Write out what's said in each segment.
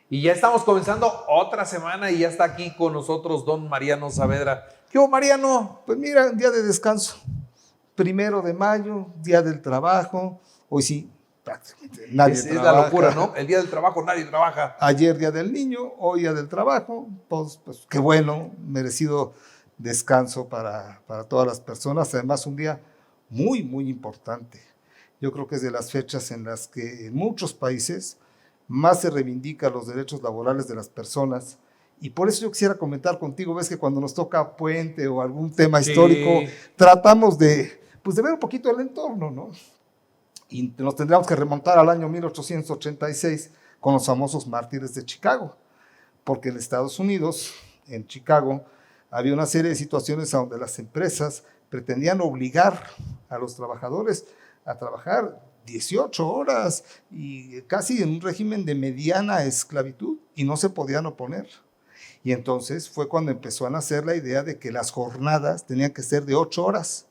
Y ya estamos comenzando otra semana y ya está aquí con nosotros don Mariano Saavedra. ¿Qué hubo, Mariano? Pues mira, día de descanso, 1 de mayo, día del trabajo. Hoy sí, prácticamente nadie Es trabaja. la locura, ¿no? El día del trabajo nadie trabaja. Ayer día del niño, hoy día del trabajo. Pues qué bueno, merecido descanso para todas las personas. Además, un día muy, muy importante. Yo creo que es de las fechas en las que en muchos países más se reivindican los derechos laborales de las personas. Y por eso yo quisiera comentar contigo, ves que cuando nos toca puente o algún tema histórico, tratamos de ver un poquito el entorno, ¿no? Y nos tendríamos que remontar al año 1886 con los famosos mártires de Chicago, porque en Estados Unidos, en Chicago, había una serie de situaciones donde las empresas pretendían obligar a los trabajadores a trabajar 18 horas y casi en un régimen de mediana esclavitud, y no se podían oponer. Y entonces fue cuando empezó a nacer la idea de que las jornadas tenían que ser de 8 horas,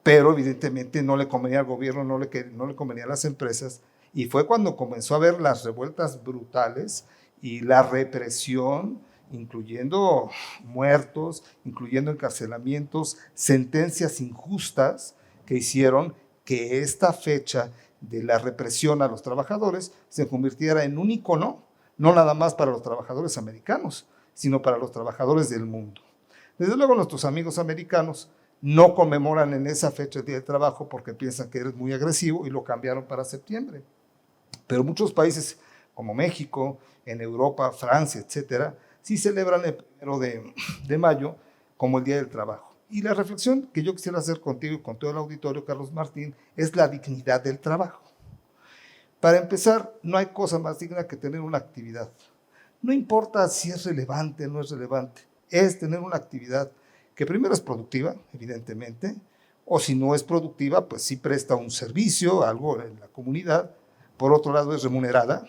pero evidentemente no le convenía al gobierno, no le convenía a las empresas, y fue cuando comenzó a haber las revueltas brutales y la represión, incluyendo muertos, incluyendo encarcelamientos, sentencias injustas que hicieron que esta fecha de la represión a los trabajadores se convirtiera en un icono, no nada más para los trabajadores americanos, sino para los trabajadores del mundo. Desde luego nuestros amigos americanos no conmemoran en esa fecha el Día del Trabajo porque piensan que eres muy agresivo y lo cambiaron para septiembre. Pero muchos países como México, en Europa, Francia, etcétera, sí celebran el 1 de mayo como el Día del Trabajo. Y la reflexión que yo quisiera hacer contigo y con todo el auditorio, Carlos Martín, es la dignidad del trabajo. Para empezar, no hay cosa más digna que tener una actividad. No importa si es relevante o no es relevante, es tener una actividad que primero es productiva, evidentemente, o si no es productiva, pues sí presta un servicio, algo en la comunidad. Por otro lado, es remunerada,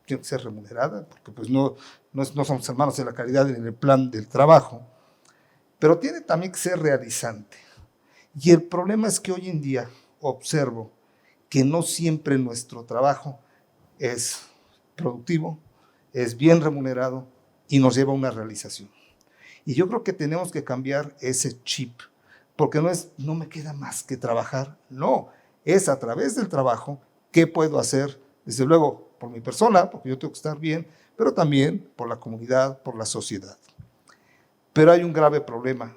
tiene que ser remunerada, porque pues no somos hermanos de la caridad en el plan del trabajo, pero tiene también que ser realizante. Y el problema es que hoy en día observo que no siempre nuestro trabajo es productivo, es bien remunerado y nos lleva a una realización. Y yo creo que tenemos que cambiar ese chip, porque no me queda más que trabajar, no, es a través del trabajo qué puedo hacer, desde luego por mi persona, porque yo tengo que estar bien, pero también por la comunidad, por la sociedad. Pero hay un grave problema.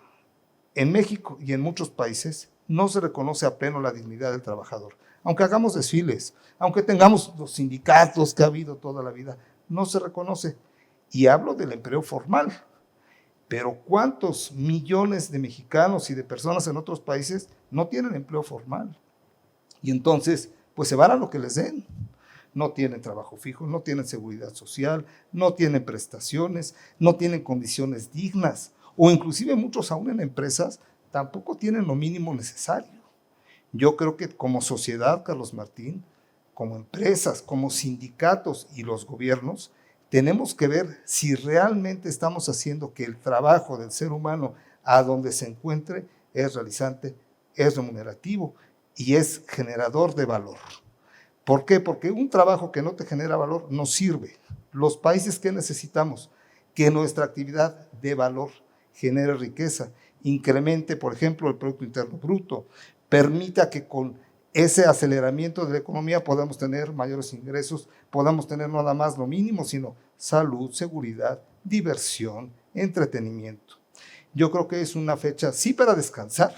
En México y en muchos países no se reconoce a pleno la dignidad del trabajador. Aunque hagamos desfiles, aunque tengamos los sindicatos que ha habido toda la vida, no se reconoce. Y hablo del empleo formal. Pero ¿cuántos millones de mexicanos y de personas en otros países no tienen empleo formal? Y entonces, pues se van a lo que les den. No tienen trabajo fijo, no tienen seguridad social, no tienen prestaciones, no tienen condiciones dignas, o inclusive muchos aún en empresas tampoco tienen lo mínimo necesario. Yo creo que como sociedad, Carlos Martín, como empresas, como sindicatos y los gobiernos, tenemos que ver si realmente estamos haciendo que el trabajo del ser humano a donde se encuentre es realizante, es remunerativo y es generador de valor. ¿Por qué? Porque un trabajo que no te genera valor no sirve. Los países que necesitamos que nuestra actividad dé valor, genere riqueza, incremente, por ejemplo, el Producto Interno Bruto, permita que con ese aceleramiento de la economía podamos tener mayores ingresos, podamos tener no nada más lo mínimo, sino salud, seguridad, diversión, entretenimiento. Yo creo que es una fecha sí para descansar,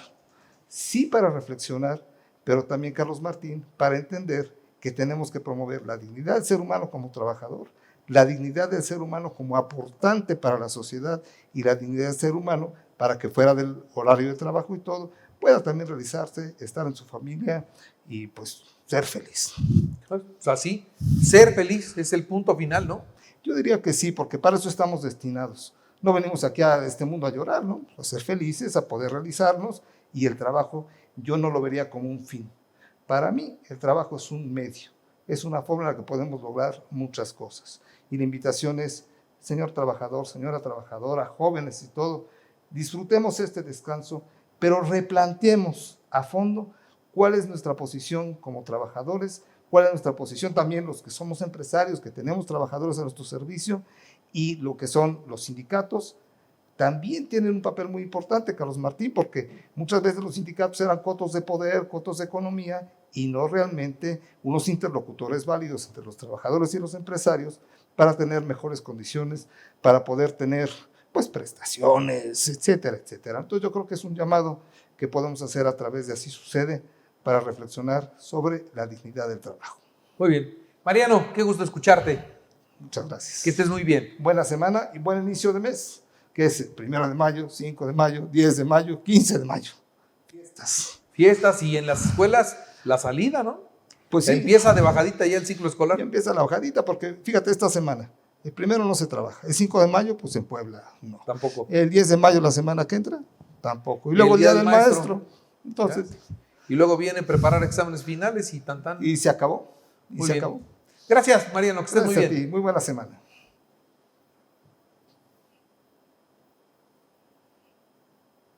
sí para reflexionar, pero también, Carlos Martín, para entender que tenemos que promover la dignidad del ser humano como trabajador, la dignidad del ser humano como aportante para la sociedad y la dignidad del ser humano para que fuera del horario de trabajo y todo, pueda también realizarse, estar en su familia y pues ser feliz. O sea, sí, ser feliz es el punto final, ¿no? Yo diría que sí, porque para eso estamos destinados. No venimos aquí a este mundo a llorar, ¿no? A ser felices, a poder realizarnos, y el trabajo yo no lo vería como un fin. Para mí, el trabajo es un medio, es una forma en la que podemos lograr muchas cosas. Y la invitación es, señor trabajador, señora trabajadora, jóvenes y todo, disfrutemos este descanso, pero replanteemos a fondo cuál es nuestra posición como trabajadores, cuál es nuestra posición también los que somos empresarios, que tenemos trabajadores a nuestro servicio, y lo que son los sindicatos. También tienen un papel muy importante, Carlos Martín, porque muchas veces los sindicatos eran cotos de poder, cotos de economía, y no realmente unos interlocutores válidos entre los trabajadores y los empresarios para tener mejores condiciones, para poder tener pues prestaciones, etcétera, etcétera. Entonces yo creo que es un llamado que podemos hacer a través de Así Sucede para reflexionar sobre la dignidad del trabajo. Muy bien. Mariano, qué gusto escucharte. Muchas gracias. Que estés muy bien. Buena semana y buen inicio de mes, que es el 1 de mayo, 5 de mayo, 10 de mayo, 15 de mayo. Fiestas. Fiestas y en las escuelas la salida, ¿no? Pues sí. Empieza de bajadita ya el ciclo escolar. Ya empieza la bajadita porque, fíjate, esta semana, el 1 no se trabaja. El 5 de mayo, pues en Puebla, no. Tampoco. El 10 de mayo, la semana que entra, tampoco. Y luego el día del maestro. Entonces. ¿Ya? Y luego viene preparar exámenes finales y tan. Y se acabó. Muy bien. Gracias, Mariano, que estés muy bien. Muy buena semana.